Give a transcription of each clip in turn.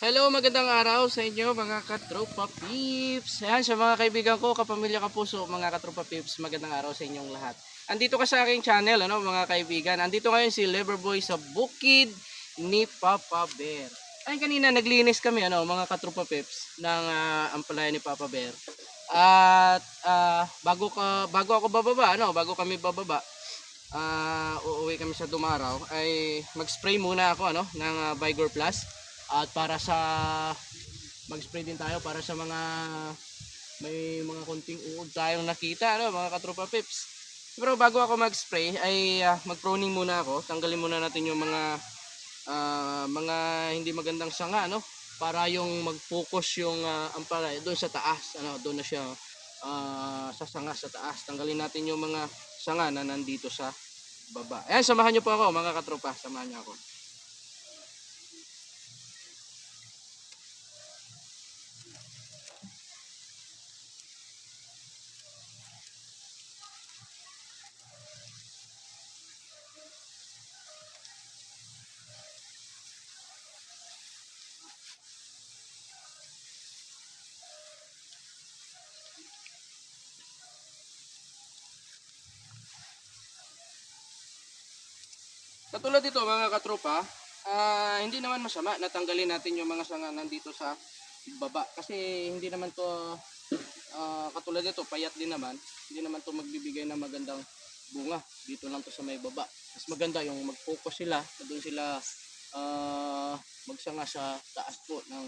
Hello, magandang araw sa inyo mga katropa peeps. Ayan, sa mga kaibigan ko, kapamilya, kapuso, mga katropa peeps, magandang araw sa inyong lahat. Andito ka sa aking channel, mga kaibigan. Andito ngayon si Loverboy sa bukid ni Papa Bear. Ay, kanina naglinis kami, mga katropa peeps, ng ampalaya ni Papa Bear. At bago ako bababa, bago kami bababa, uuwi kami sa Dumaraw, ay mag-spray muna ako ng Vigor Plus. At para sa mag-spray din tayo para sa mga may mga konting uod tayong nakita, mga katropa pips. Pero bago ako mag-spray ay mag-pruning muna ako. Tanggalin muna natin yung mga hindi magandang sanga, para yung mag-focus yung ampalaya doon sa taas, doon na siya sa sanga sa taas. Tanggalin natin yung mga sanga na nandito sa baba. Ayan, samahan niyo po ako mga katropa, samahan niyo ako. Katulad dito mga katropa, hindi naman masama na tanggalin natin yung mga sanga nandito sa baba. Kasi hindi naman to katulad nito, payat din naman. Hindi naman to magbibigay ng magandang bunga. Dito lang to sa may baba. Mas maganda yung mag-focus sila, doon sila magsanga sa taas po ng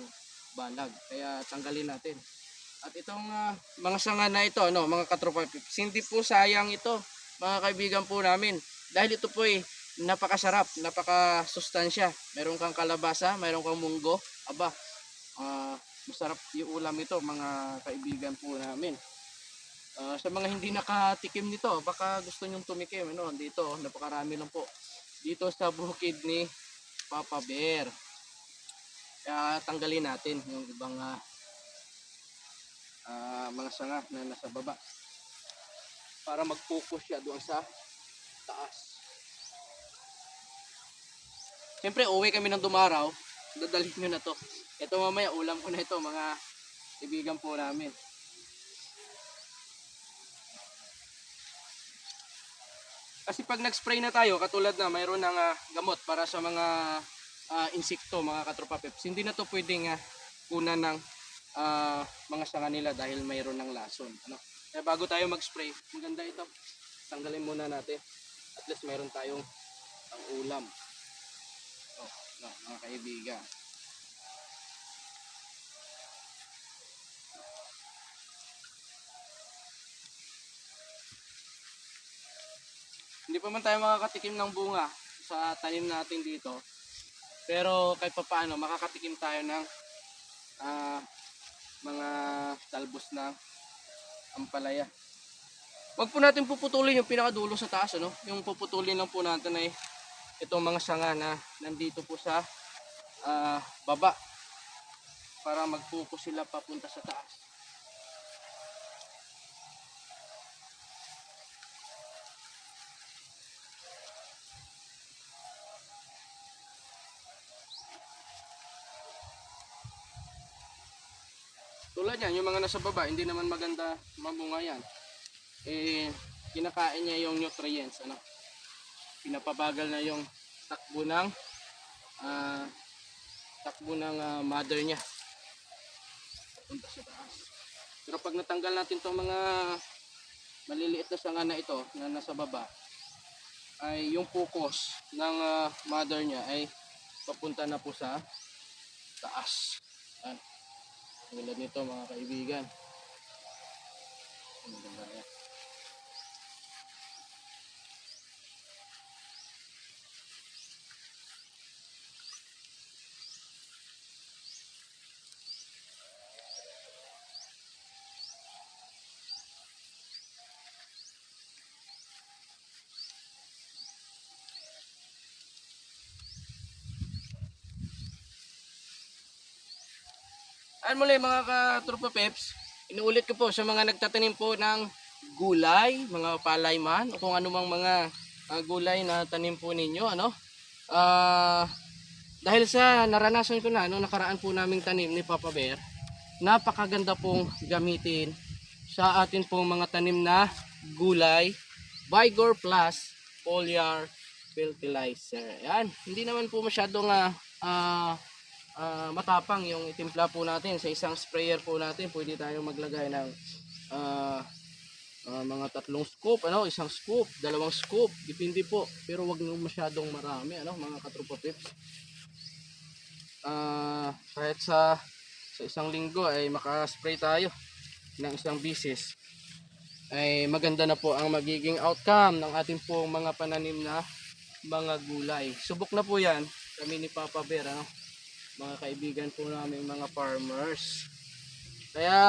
balag. Kaya tanggalin natin. At itong mga sanga na ito, mga katropa, hindi po sayang ito, mga kaibigan po namin. Dahil ito po napakasarap, napakasustansya. Meron kang kalabasa, meron kang munggo. Aba, masarap yung ulam ito, mga kaibigan po namin. Sa mga hindi nakatikim nito, baka gusto nyong tumikim, dito, napakarami lang po. Dito sa bukid ni Papa Bear. Kaya tanggalin natin yung ibang mga sanga na nasa baba para mag-focus siya doon sa taas. Siyempre uwi kami ng Dumaraw, dadalhin nyo na to. Ito mamaya ulam ko na ito, mga kaibigan po namin. Kasi pag nag-spray na tayo, katulad na mayroon ng gamot para sa mga insekto, mga katropa peps, hindi na to pwedeng kunan ng mga sanga nila dahil mayroon ng lason. Kaya bago tayo mag-spray, maganda ito. Tanggalin muna natin. At least mayroon tayong ulam. Mga kaibigan. Hindi pa man tayo makakatikim ng bunga sa tanim natin dito. Pero kahit papaano, makakatikim tayo ng mga talbos ng ampalaya. Wag po natin puputulin yung pinakadulo sa taas, Yung puputulin lang po natin ay itong mga sanga na nandito po sa baba para mag-focus sila papunta sa taas. Tulad yan, yung mga nasa baba, hindi naman maganda mamunga yan. Kinakain niya yung nutrients, pinapabagal na yung takbo ng mother niya punta sa taas. Pero pag natanggal natin itong mga maliliit na sanga na ito na nasa baba, ay yung focus ng mother niya ay papunta na po sa taas. Yan. Tulad nito mga kaibigan. Maganda yan. Ayan muli mga katropa peps, inuulit ko po sa mga nagtatanim po ng gulay, mga palay man, o kung anumang mga gulay na tanim po ninyo, dahil sa naranasan ko na, no, nakaraan po naming tanim ni Papa Bear, napakaganda pong gamitin sa atin pong mga tanim na gulay, Vigor Plus Foliar Fertilizer. Yan, hindi naman po masyadong matapang yung itimpla po natin. Sa isang sprayer po natin, pwede tayong maglagay ng mga 3 scoop, ano, 1 scoop, 2 scoop, depende po. Pero wag nyo masyadong marami, ano, mga katropa pips. Kahit sa isang linggo ay makaspray tayo ng 1 bisis, ay maganda na po ang magiging outcome ng ating pong mga pananim na mga gulay. Subok na po yan kami ni Papa Bear, ano, mga kaibigan po namin mga farmers. Kaya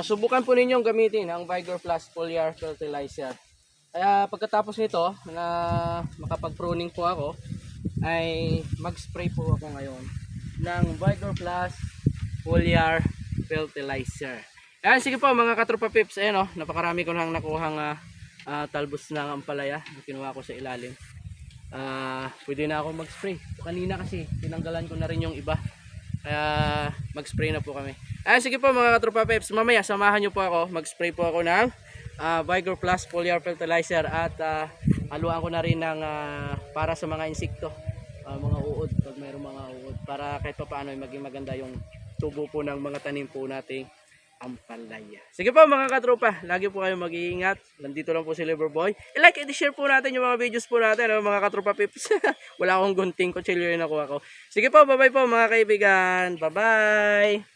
subukan po ninyong gamitin ang Vigor Plus Foliar Fertilizer. Kaya pagkatapos nito na makapag-pruning po ako, ay mag-spray po ako ngayon ng Vigor Plus Foliar Fertilizer. Ayan, sige po mga katropa pips, ayan, napakarami ko nang nakuhang talbos ng ampalaya na kinuha ko sa ilalim. Pwede na ako mag-spray. Kanina kasi tinanggalan ko na rin yung iba, kaya mag-spray na po kami. Ayan, sige po mga katropa pips, mamaya samahan nyo po ako, mag-spray po ako ng Vigor Plus Foliar Fertilizer, at haluan ko na rin ng para sa mga insekto, mga uod, pag mayroong mga uod, para kahit pa paano ay maging maganda yung tubo po ng mga tanim po nating ampalaya. Sige po mga katropa, lagi po kayo mag-iingat. Nandito lang po si Liverboy. I-like and share po natin yung mga videos po natin, mga katropa pips. Wala akong gunting, kutsilyo yung nakuha ko. Sige po, bye bye po mga kaibigan. Bye bye.